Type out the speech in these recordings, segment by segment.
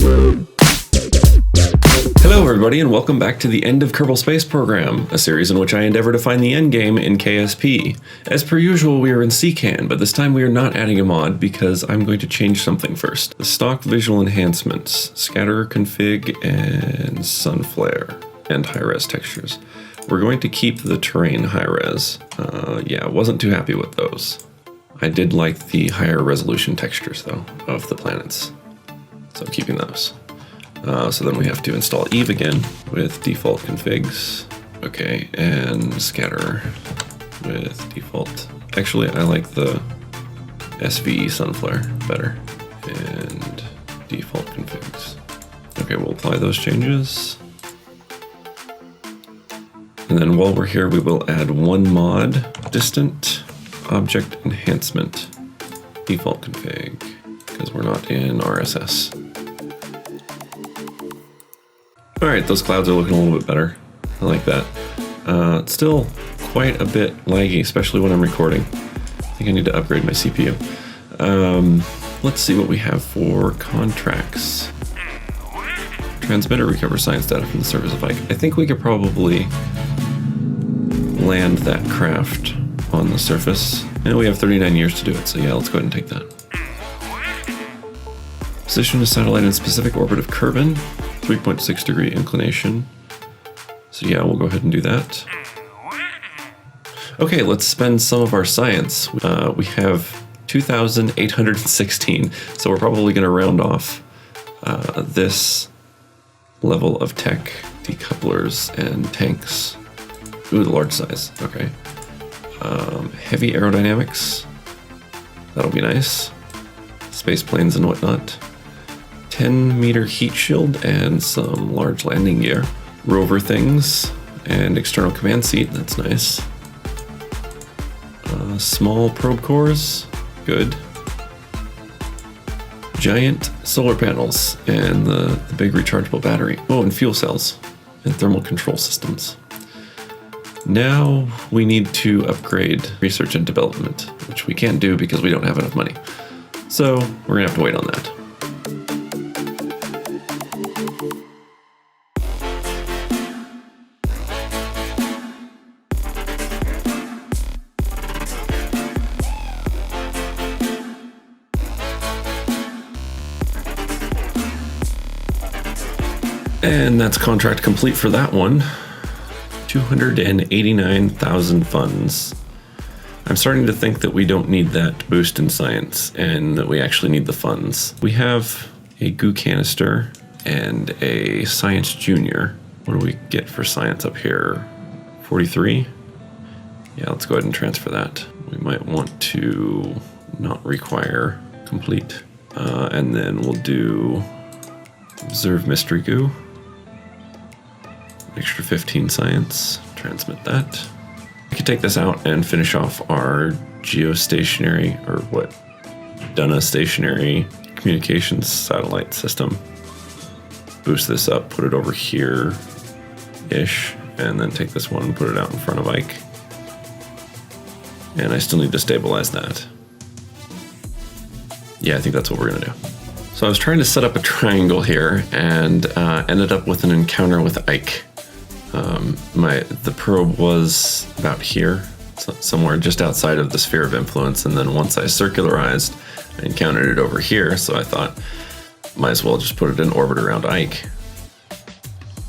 Hello everybody and welcome back to the End of Kerbal Space Program, a series in which I endeavor to find the endgame in KSP. As per usual, we are in CCAN, but this time we are not adding a mod because I'm going to change something first. The stock visual enhancements, scatter config, and sun flare, and high-res textures. We're going to keep the terrain high-res. Yeah, wasn't too happy with those. I did like the higher resolution textures though, of the planets. So I'm keeping those. So then we have to install Eve again with default configs. Okay, and scatter with default. Actually, I like the SVE Sunflare better. And default configs. Okay, we'll apply those changes. And then while we're here, we will add one mod, distant object enhancement, default config, because we're not in RSS. All right, those clouds are looking a little bit better. I like that. It's still quite a bit laggy, especially when I'm recording. I think I need to upgrade my CPU. Let's see what we have for contracts. Transmitter recovers science data from the surface of Ike. I think we could probably land that craft on the surface. And we have 39 years to do it, so yeah, let's go ahead and take that. Position a satellite in a specific orbit of Kerbal. 3.6 degree inclination. So yeah, we'll go ahead and do that. Okay, let's spend some of our science. We have 2,816, so we're probably going to round off this level of tech, decouplers and tanks. Ooh, the large size, okay. Heavy aerodynamics, that'll be nice. Space planes and whatnot. 10-meter heat shield and some large landing gear. Rover things and external command seat, that's nice. Small probe cores, good. Giant solar panels and the big rechargeable battery. Oh, and fuel cells and thermal control systems. Now we need to upgrade research and development, which we can't do because we don't have enough money. So we're gonna have to wait on that. And that's contract complete for that one. 289,000 funds. I'm starting to think that we don't need that boost in science and that we actually need the funds. We have a goo canister and a science junior. What do we get for science up here? 43? Yeah, let's go ahead and transfer that. We might want to not require complete. And then we'll do observe mystery goo. Extra 15 science, transmit that. We could take this out and finish off our geostationary, or what, Dunna stationary communications satellite system. Boost this up, put it over here-ish, and then take this one and put it out in front of Ike. And I still need to stabilize that. Yeah, I think that's what we're gonna do. So I was trying to set up a triangle here and ended up with an encounter with Ike. The probe was about here, somewhere just outside of the sphere of influence, and then once I circularized, I encountered it over here, so I thought, might as well just put it in orbit around Ike.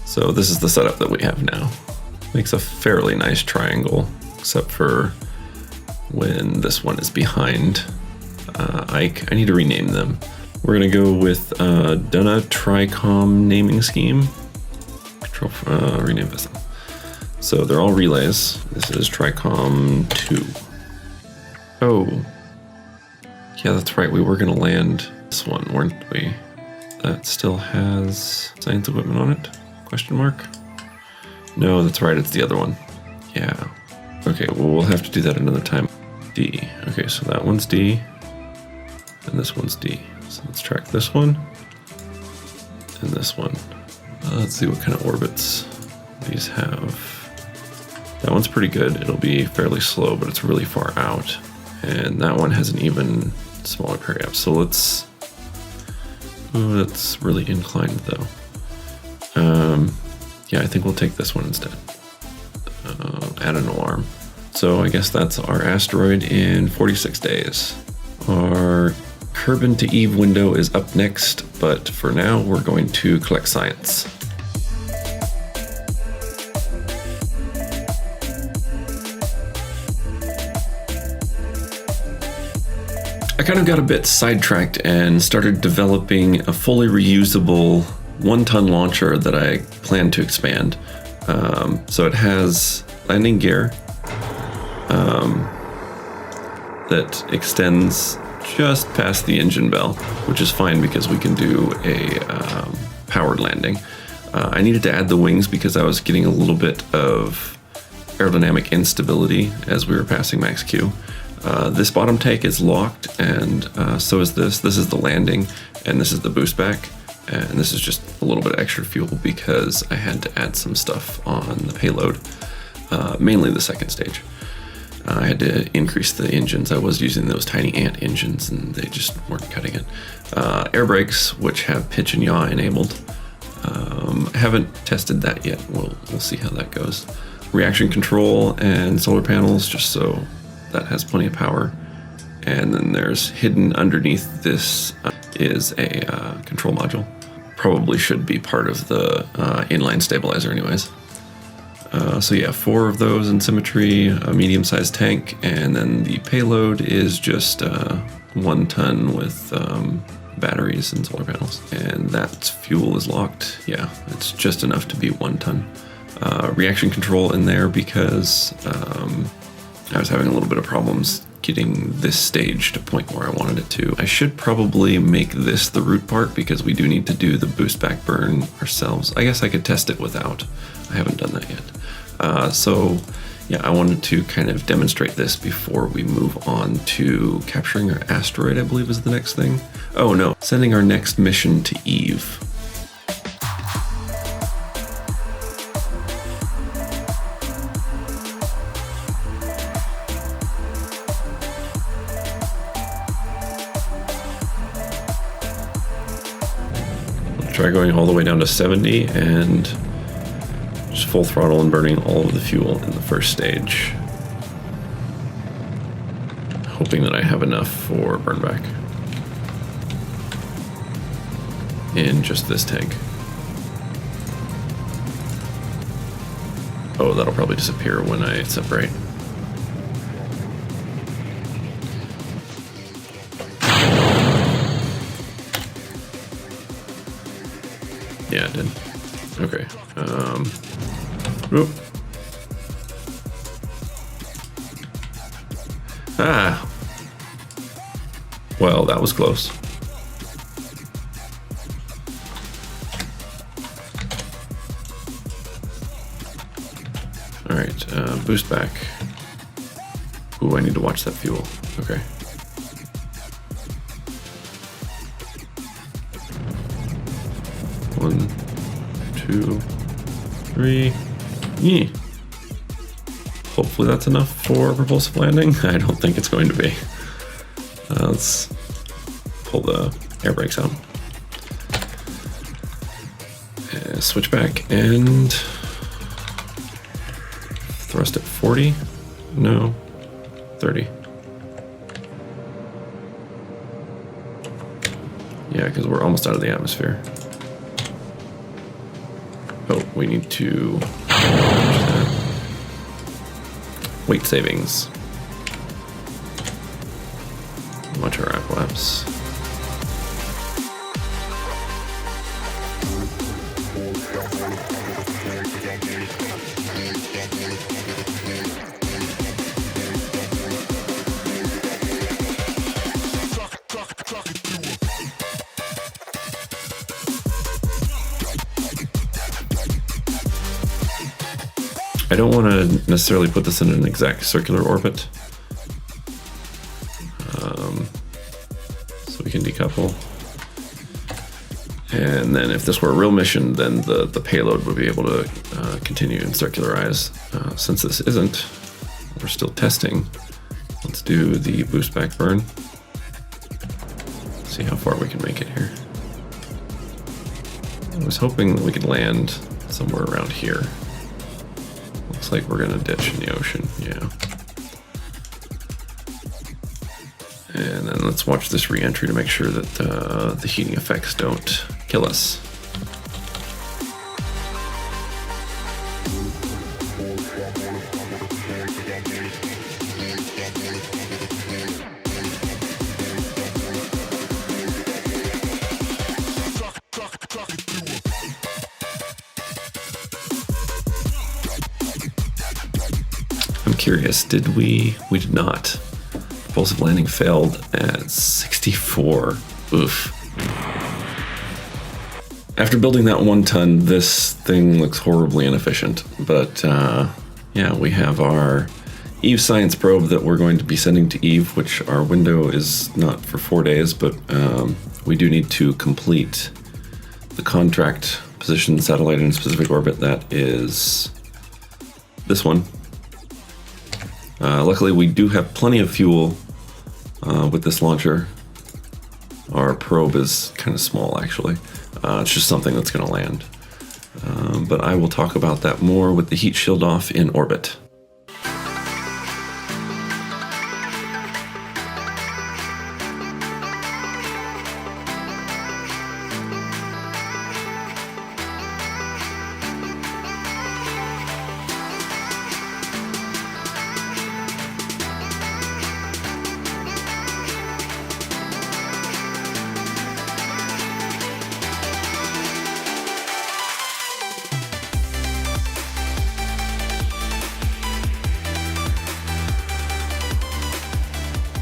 So this is the setup that we have now. Makes a fairly nice triangle, except for when this one is behind Ike. I need to rename them. We're gonna go with Dunna Tricom naming scheme. Control, rename this. So they're all relays. This is Tricom 2. Oh, yeah, that's right. We were gonna land this one, weren't we? That still has science equipment on it? Question mark? No, that's right. It's the other one. Yeah. Okay. Well, we'll have to do that another time. D. Okay, so that one's D, and this one's D. So let's track this one and this one. Let's see what kind of orbits these have. That one's pretty good. It'll be fairly slow, but it's really far out. And that one has an even smaller periap. So let's Oh, that's really inclined though. Yeah, I think we'll take this one instead. Add an alarm. So I guess that's our asteroid in 46 days. Our Kerbal to Eve window is up next, but for now we're going to collect science. I kind of got a bit sidetracked and started developing a fully reusable 1-ton launcher that I plan to expand. So it has landing gear that extends just past the engine bell, which is fine because we can do a powered landing. I needed to add the wings because I was getting a little bit of aerodynamic instability as we were passing max Q. This bottom tank is locked, and so is this. This is the landing, and this is the boost back. And this is just a little bit of extra fuel because I had to add some stuff on the payload, mainly the second stage. I had to increase the engines. I was using those tiny ant engines, and they just weren't cutting it. Air brakes, which have pitch and yaw enabled. I haven't tested that yet. We'll see how that goes. Reaction control and solar panels, just so that has plenty of power. And then there's hidden underneath this is a control module. Probably should be part of the inline stabilizer anyways. So yeah, 4 of those in symmetry, a medium-sized tank, and then the payload is just 1 ton with batteries and solar panels. And that fuel is locked. Yeah, it's just enough to be 1 ton. Reaction control in there because I was having a little bit of problems getting this stage to point where I wanted it to. I should probably make this the root part because we do need to do the boost back burn ourselves. I guess I could test it without. I haven't done that yet. So yeah, I wanted to kind of demonstrate this before we move on to capturing our asteroid, I believe is the next thing. Oh no, sending our next mission to Eve. Try going all the way down to 70 and just full throttle and burning all of the fuel in the first stage. Hoping that I have enough for burn back in just this tank. Oh, that'll probably disappear when I separate. Yeah, it did. Okay. Oop. Ah. Well, that was close. All right, boost back. Ooh, I need to watch that fuel. Okay. One, 2, 3. Yeah. Hopefully that's enough for propulsive landing. I don't think it's going to be. Let's pull the air brakes out. Switch back and thrust at 40. No, 30. Yeah, because we're almost out of the atmosphere. Oh, we need to change that. Weight savings. Watch our apoapse. I don't want to necessarily put this in an exact circular orbit. So we can decouple. And then if this were a real mission, then the payload would be able to continue and circularize. Since this isn't, we're still testing. Let's do the boost back burn. See how far we can make it here. I was hoping that we could land somewhere around here. Looks like we're gonna ditch in the ocean, yeah. And then let's watch this re-entry to make sure that the heating effects don't kill us. I'm curious, did we did not. Propulsive landing failed at 64. Oof. After building that 1 ton, this thing looks horribly inefficient. But yeah, we have our Eve science probe that we're going to be sending to Eve, which our window is not for 4 days, but we do need to complete the contract, position the satellite in a specific orbit. That is this one. Luckily, we do have plenty of fuel with this launcher. Our probe is kind of small, actually. It's just something that's going to land. But I will talk about that more with the heat shield off in orbit.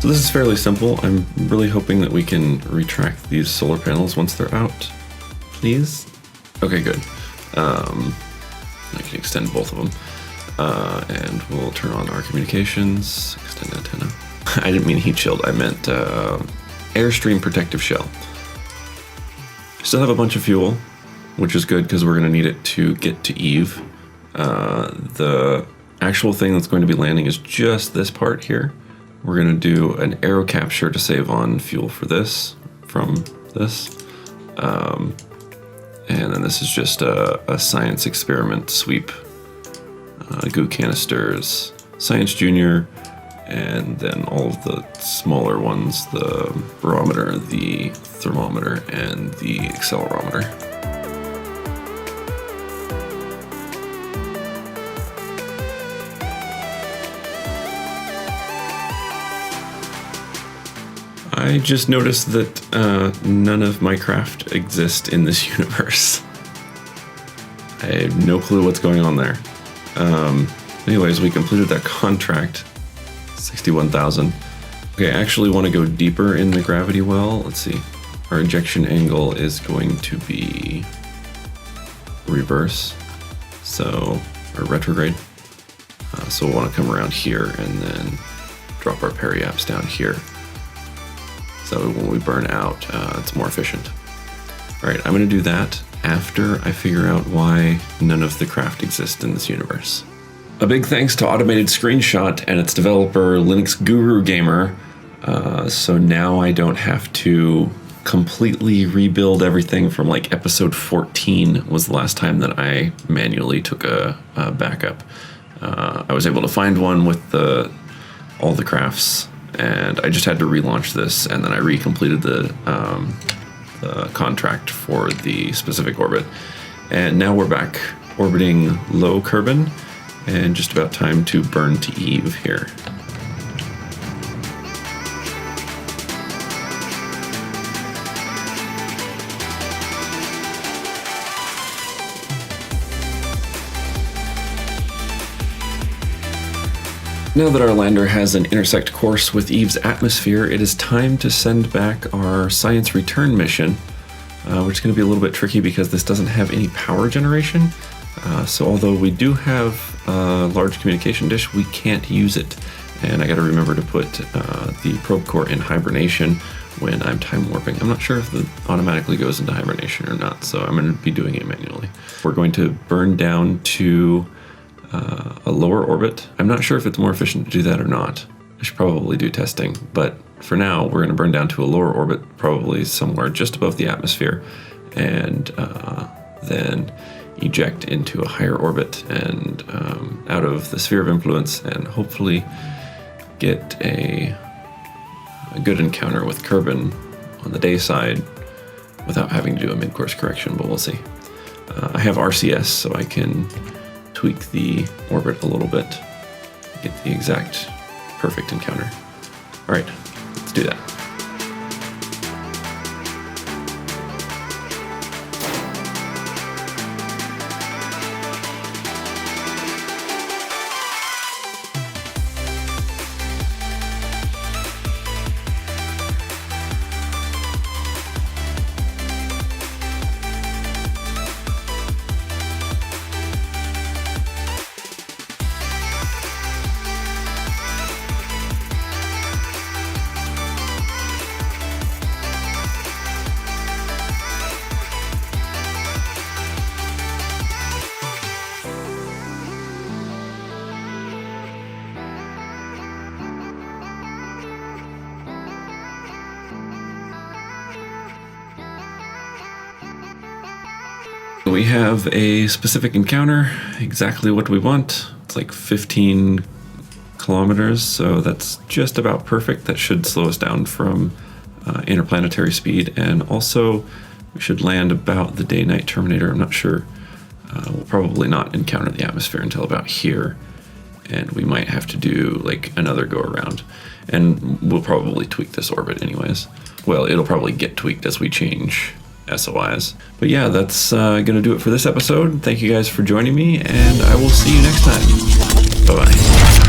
So this is fairly simple. I'm really hoping that we can retract these solar panels once they're out. Please? Okay, good. I can extend both of them. And we'll turn on our communications. Extend antenna. I didn't mean heat shield. I meant Airstream protective shell. Still have a bunch of fuel, which is good because we're going to need it to get to Eve. The actual thing that's going to be landing is just this part here. We're going to do an aero capture to save on fuel for this, from this. And then this is just a science experiment sweep. Goo canisters, Science Junior, and then all of the smaller ones, the barometer, the thermometer, and the accelerometer. I just noticed that none of my craft exist in this universe. I have no clue what's going on there. Anyways, we completed that contract. 61,000. Okay, I actually want to go deeper in the gravity well. Let's see. Our injection angle is going to be reverse. So, or retrograde. So we'll want to come around here and then drop our periaps down here. So when we burn out, it's more efficient. All right, I'm going to do that after I figure out why none of the craft exists in this universe. A big thanks to Automated Screenshot and its developer, Linux Guru Gamer. So now I don't have to completely rebuild everything from like episode 14 was the last time that I manually took a backup. I was able to find one with all the crafts, and I just had to relaunch this, and then I recompleted the contract for the specific orbit. And now we're back orbiting low Kerbal, and just about time to burn to Eve here. Now that our lander has an intersect course with Eve's atmosphere, it is time to send back our science return mission, which is going to be a little bit tricky because this doesn't have any power generation. So although we do have a large communication dish, we can't use it. And I got to remember to put the probe core in hibernation when I'm time warping. I'm not sure if it automatically goes into hibernation or not, so I'm going to be doing it manually. We're going to burn down to a lower orbit. I'm not sure if it's more efficient to do that or not. I should probably do testing, but for now we're going to burn down to a lower orbit, probably somewhere just above the atmosphere, and then eject into a higher orbit and out of the sphere of influence, and hopefully get a good encounter with Kerbal on the day side without having to do a mid-course correction, but we'll see. I have RCS, so I can tweak the orbit a little bit, get the exact perfect encounter. All right, let's do that. We have a specific encounter, exactly what we want. It's like 15 kilometers, so that's just about perfect. That should slow us down from interplanetary speed, and also we should land about the day-night terminator. I'm not sure. We'll probably not encounter the atmosphere until about here, and we might have to do like another go around, and we'll probably tweak this orbit anyways. Well, it'll probably get tweaked as we change SOIs. But yeah, that's gonna do it for this episode. Thank you guys for joining me, and I will see you next time. Bye-bye.